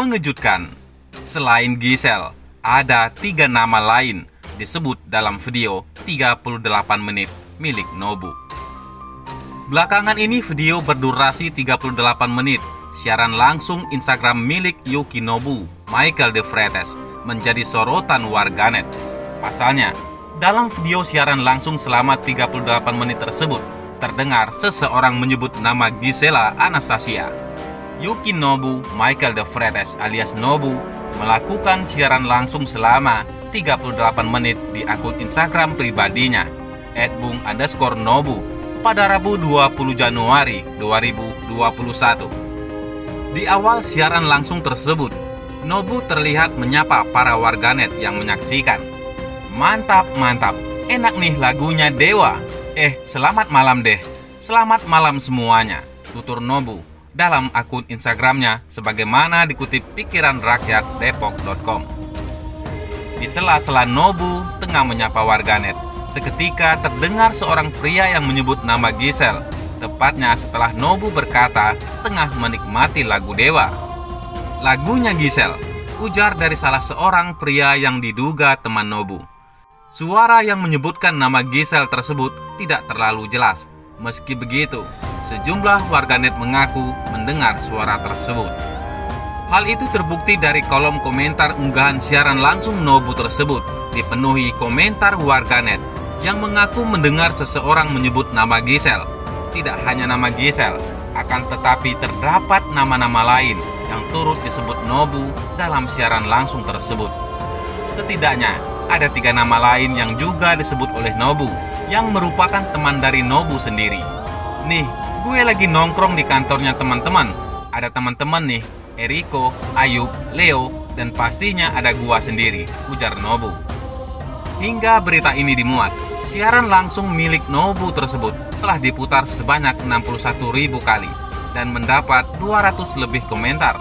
Mengejutkan, selain Giselle, ada 3 nama lain disebut dalam video 38 menit milik Nobu. Belakangan ini video berdurasi 38 menit siaran langsung Instagram milik Yuki Nobu, Michael De Freitas, menjadi sorotan warganet. Pasalnya, dalam video siaran langsung selama 38 menit tersebut, terdengar seseorang menyebut nama Gisela Anastasia. Yuki Nobu, Michael De Freitas alias Nobu, melakukan siaran langsung selama 38 menit di akun Instagram pribadinya, @bung_nobu, pada Rabu 20 Januari 2021. Di awal siaran langsung tersebut, Nobu terlihat menyapa para warganet yang menyaksikan. "Mantap, mantap, enak nih lagunya Dewa. Selamat malam deh. Selamat malam semuanya," tutur Nobu dalam akun Instagramnya sebagaimana dikutip pikiranrakyatdepok.com. Di sela-sela Nobu tengah menyapa warganet, seketika terdengar seorang pria yang menyebut nama Giselle, tepatnya setelah Nobu berkata tengah menikmati lagu Dewa. "Lagunya Giselle," ujar dari salah seorang pria yang diduga teman Nobu. Suara yang menyebutkan nama Giselle tersebut tidak terlalu jelas. Meski begitu, sejumlah warganet mengaku mendengar suara tersebut. Hal itu terbukti dari kolom komentar unggahan siaran langsung Nobu tersebut dipenuhi komentar warganet yang mengaku mendengar seseorang menyebut nama Giselle. Tidak hanya nama Giselle, akan tetapi terdapat nama-nama lain yang turut disebut Nobu dalam siaran langsung tersebut. Setidaknya ada 3 nama lain yang juga disebut oleh Nobu, yang merupakan teman dari Nobu sendiri. "Nih, gue lagi nongkrong di kantornya teman-teman. Ada teman-teman nih, Eriko, Ayub, Leo, dan pastinya ada gua sendiri," ujar Nobu. Hingga berita ini dimuat, siaran langsung milik Nobu tersebut telah diputar sebanyak 61.000 kali dan mendapat 200 lebih komentar.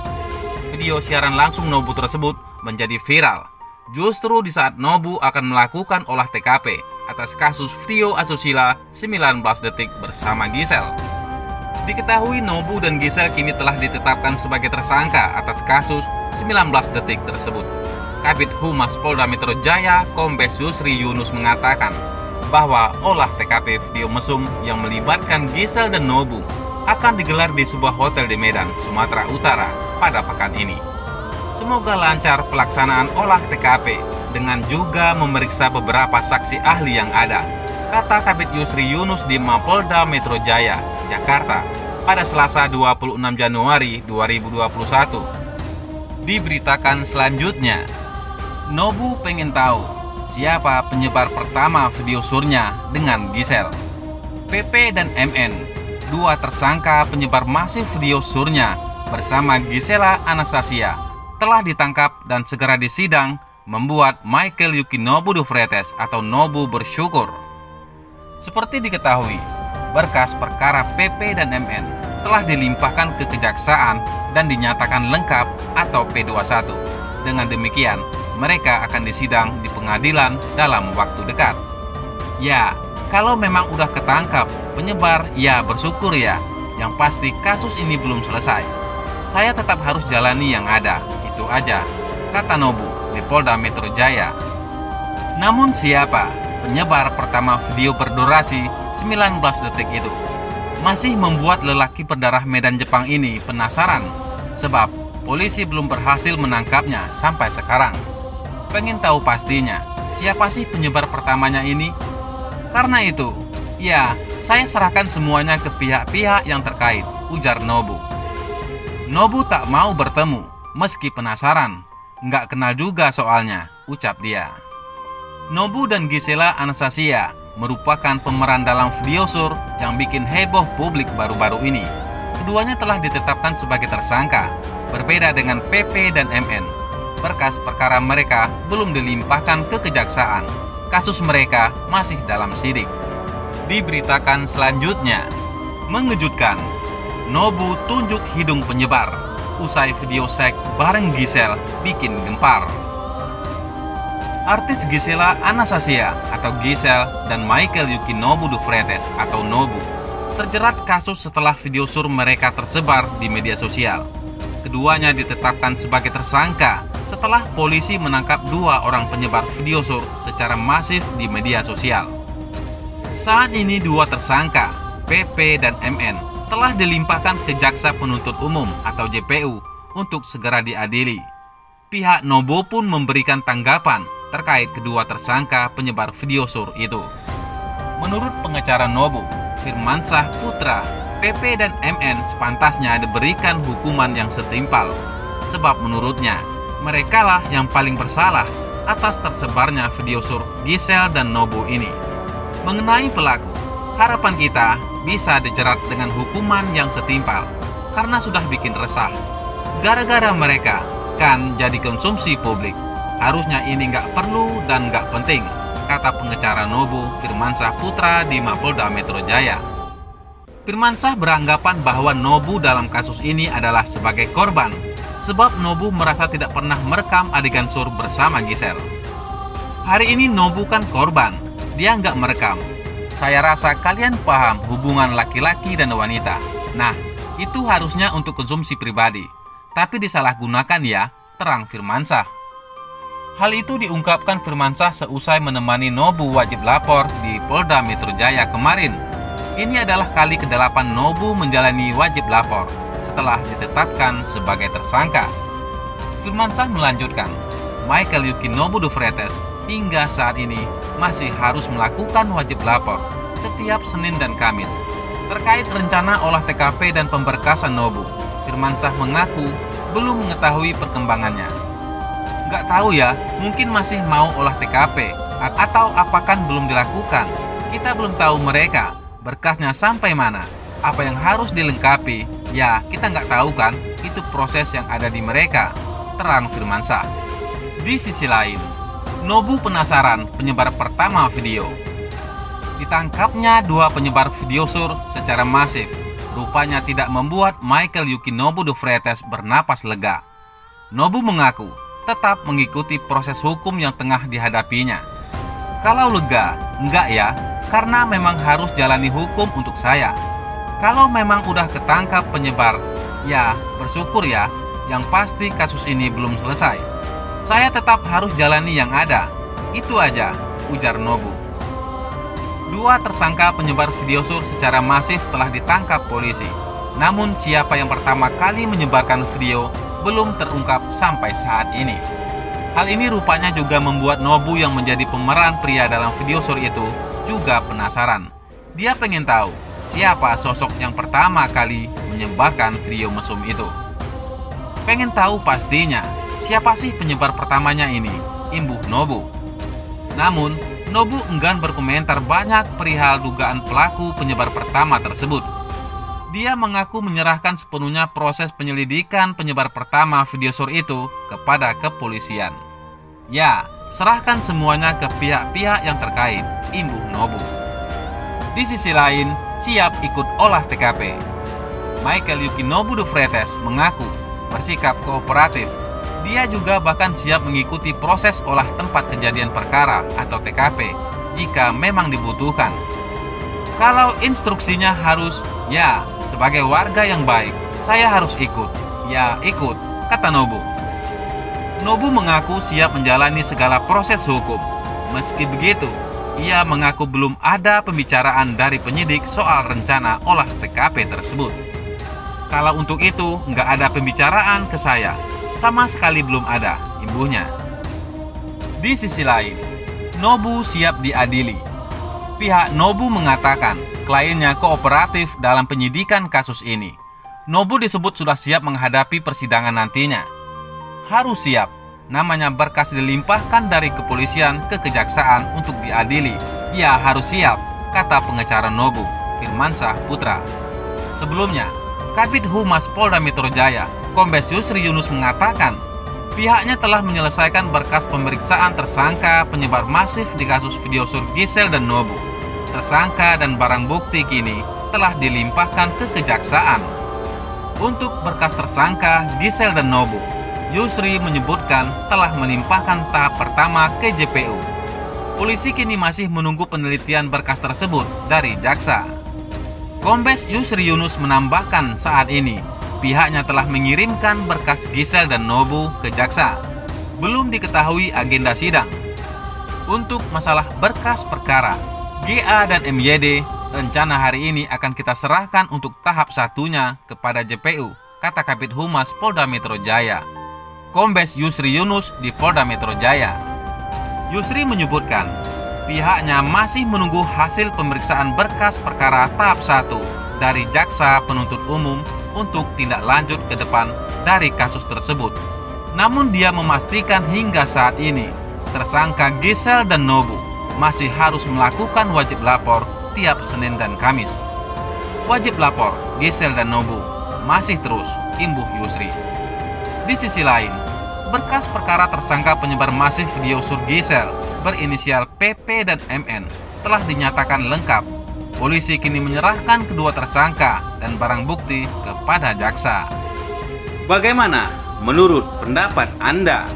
Video siaran langsung Nobu tersebut menjadi viral justru di saat Nobu akan melakukan olah TKP atas kasus video asusila 19 detik bersama Giselle. Diketahui Nobu dan Giselle kini telah ditetapkan sebagai tersangka atas kasus 19 detik tersebut. Kabid Humas Polda Metro Jaya Kombes Yusri Yunus mengatakan bahwa olah TKP video mesum yang melibatkan Giselle dan Nobu akan digelar di sebuah hotel di Medan, Sumatera Utara pada pekan ini. Semoga lancar pelaksanaan olah TKP dengan juga memeriksa beberapa saksi ahli yang ada, kata Kabid Yusri Yunus di Mapolda Metro Jaya, Jakarta pada Selasa 26 Januari 2021. Diberitakan selanjutnya, Nobu pengen tahu siapa penyebar pertama video surnya dengan Giselle. PP dan MN, 2 tersangka penyebar masif video surnya bersama Gisela Anastasia, telah ditangkap dan segera disidang, membuat Michael Yuki Nobu De Freitas atau Nobu bersyukur. Seperti diketahui, berkas perkara PP dan MN telah dilimpahkan ke kejaksaan dan dinyatakan lengkap atau P21. Dengan demikian, mereka akan disidang di pengadilan dalam waktu dekat. Ya, kalau memang udah ketangkap penyebar, ya bersyukur ya. Yang pasti kasus ini belum selesai. Saya tetap harus jalani yang ada, itu aja, kata Nobu di Polda Metro Jaya. Namun siapa penyebar pertama video berdurasi 19 detik itu masih membuat lelaki berdarah Medan Jepang ini penasaran, sebab polisi belum berhasil menangkapnya sampai sekarang. Pengen tahu pastinya siapa sih penyebar pertamanya ini? Karena itu, ya, saya serahkan semuanya ke pihak-pihak yang terkait, ujar Nobu. Nobu tak mau bertemu, meski penasaran. Nggak kenal juga soalnya, ucap dia. Nobu dan Gisela Anastasia merupakan pemeran dalam video sur yang bikin heboh publik baru-baru ini. Keduanya telah ditetapkan sebagai tersangka, berbeda dengan PP dan MN. Berkas perkara mereka belum dilimpahkan ke kejaksaan. Kasus mereka masih dalam sidik. Diberitakan selanjutnya, mengejutkan, Nobu tunjuk hidung penyebar usai video seks bareng Giselle bikin gempar. Artis Gisela Anastasia atau Giselle dan Michael Yuki Nobu De Freitas atau Nobu terjerat kasus setelah video sur mereka tersebar di media sosial. keduanya ditetapkan sebagai tersangka setelah polisi menangkap 2 orang penyebar video sur secara masif di media sosial. Saat ini 2 tersangka, PP dan MN, telah dilimpahkan ke Jaksa Penuntut Umum atau JPU untuk segera diadili. Pihak Nobo pun memberikan tanggapan terkait kedua tersangka penyebar video sur itu. Menurut pengacara Nobo, Firmansyah Putra, PP dan MN sepantasnya diberikan hukuman yang setimpal, sebab menurutnya merekalah yang paling bersalah atas tersebarnya video sur Gisel dan Nobo ini. Mengenai pelaku, harapan kita bisa dijerat dengan hukuman yang setimpal karena sudah bikin resah. Gara-gara mereka kan jadi konsumsi publik. Harusnya ini nggak perlu dan nggak penting, kata pengacara Nobo Firmansyah Putra di Mapolda Metro Jaya. Firmansyah beranggapan bahwa Nobo dalam kasus ini adalah sebagai korban, sebab Nobo merasa tidak pernah merekam adegan sur bersama Gisel. Hari ini Nobo kan korban, dia nggak merekam. Saya rasa kalian paham hubungan laki-laki dan wanita. Nah, itu harusnya untuk konsumsi pribadi, tapi disalahgunakan ya, terang Firmansyah. Hal itu diungkapkan Firmansyah seusai menemani Nobo wajib lapor di Polda Metro Jaya kemarin. Ini adalah kali ke-8 Nobo menjalani wajib lapor setelah ditetapkan sebagai tersangka. Firmansyah melanjutkan, Michael Yuki Nobo de Freitas hingga saat ini masih harus melakukan wajib lapor setiap Senin dan Kamis. Terkait rencana olah TKP dan pemberkasan Nobo, Firmansyah mengaku belum mengetahui perkembangannya. Nggak tahu ya, mungkin masih mau olah TKP atau apakan belum dilakukan. Kita belum tahu mereka, berkasnya sampai mana, apa yang harus dilengkapi. Ya, kita nggak tahu kan, itu proses yang ada di mereka, terang Firmansyah. Di sisi lain, Nobo penasaran penyebar pertama video. Ditangkapnya 2 penyebar video sur secara masif, rupanya tidak membuat Michael Yuki Nobo de Freitas bernapas lega. Nobo mengaku tetap mengikuti proses hukum yang tengah dihadapinya. Kalau lega, enggak ya, karena memang harus jalani hukum untuk saya. Kalau memang udah ketangkap penyebar, ya bersyukur ya, yang pasti kasus ini belum selesai. Saya tetap harus jalani yang ada, itu aja, ujar Nobo. 2 tersangka penyebar video sur secara masif telah ditangkap polisi. Namun siapa yang pertama kali menyebarkan video belum terungkap sampai saat ini. Hal ini rupanya juga membuat Nobo yang menjadi pemeran pria dalam video sur itu juga penasaran. Dia pengen tahu siapa sosok yang pertama kali menyebarkan video mesum itu. Pengen tahu pastinya siapa sih penyebar pertamanya ini, imbuh Nobo. Namun, Nobo enggan berkomentar banyak perihal dugaan pelaku penyebar pertama tersebut. Dia mengaku menyerahkan sepenuhnya proses penyelidikan penyebar pertama video sur itu kepada kepolisian. Ya, serahkan semuanya ke pihak-pihak yang terkait, imbuh Nobo. Di sisi lain, siap ikut olah TKP. Michael Yuki Nobo de Freitas mengaku bersikap kooperatif. Dia juga bahkan siap mengikuti proses olah tempat kejadian perkara atau TKP jika memang dibutuhkan. Kalau instruksinya harus, ya, sebagai warga yang baik, saya harus ikut. Ya, ikut, kata Nobo. Nobo mengaku siap menjalani segala proses hukum. Meski begitu, ia mengaku belum ada pembicaraan dari penyidik soal rencana olah TKP tersebut. Kalau untuk itu, nggak ada pembicaraan ke saya. Sama sekali belum ada, imbuhnya. Di sisi lain, Nobo siap diadili. Pihak Nobo mengatakan kliennya kooperatif dalam penyidikan kasus ini. Nobo disebut sudah siap menghadapi persidangan nantinya. Harus siap, namanya berkas dilimpahkan dari kepolisian ke kejaksaan untuk diadili. Ya harus siap, kata pengacara Nobo, Firmansyah Putra. Sebelumnya, Kabid Humas Polda Metro Jaya, Kombes Yusri Yunus mengatakan pihaknya telah menyelesaikan berkas pemeriksaan tersangka penyebar masif di kasus video sur Gisel dan Nobo. Tersangka dan barang bukti kini telah dilimpahkan ke kejaksaan. Untuk berkas tersangka Gisel dan Nobo, Yusri menyebutkan telah melimpahkan tahap pertama ke JPU. Polisi kini masih menunggu penelitian berkas tersebut dari jaksa. Kombes Yusri Yunus menambahkan saat ini pihaknya telah mengirimkan berkas Gisel dan Nobu ke jaksa. Belum diketahui agenda sidang. Untuk masalah berkas perkara, GA dan MYD rencana hari ini akan kita serahkan untuk tahap satunya kepada JPU, kata Kabid Humas Polda Metro Jaya, Kombes Yusri Yunus di Polda Metro Jaya. Yusri menyebutkan, pihaknya masih menunggu hasil pemeriksaan berkas perkara tahap 1 dari Jaksa Penuntut Umum untuk tindak lanjut ke depan dari kasus tersebut. Namun dia memastikan hingga saat ini, tersangka Gisel dan Nobu masih harus melakukan wajib lapor tiap Senin dan Kamis. Wajib lapor Gisel dan Nobu masih terus, imbuh Yusri. Di sisi lain, berkas perkara tersangka penyebar masif video sur Gisel berinisial PP dan MN telah dinyatakan lengkap. Polisi kini menyerahkan kedua tersangka dan barang bukti kepada jaksa. Bagaimana menurut pendapat Anda?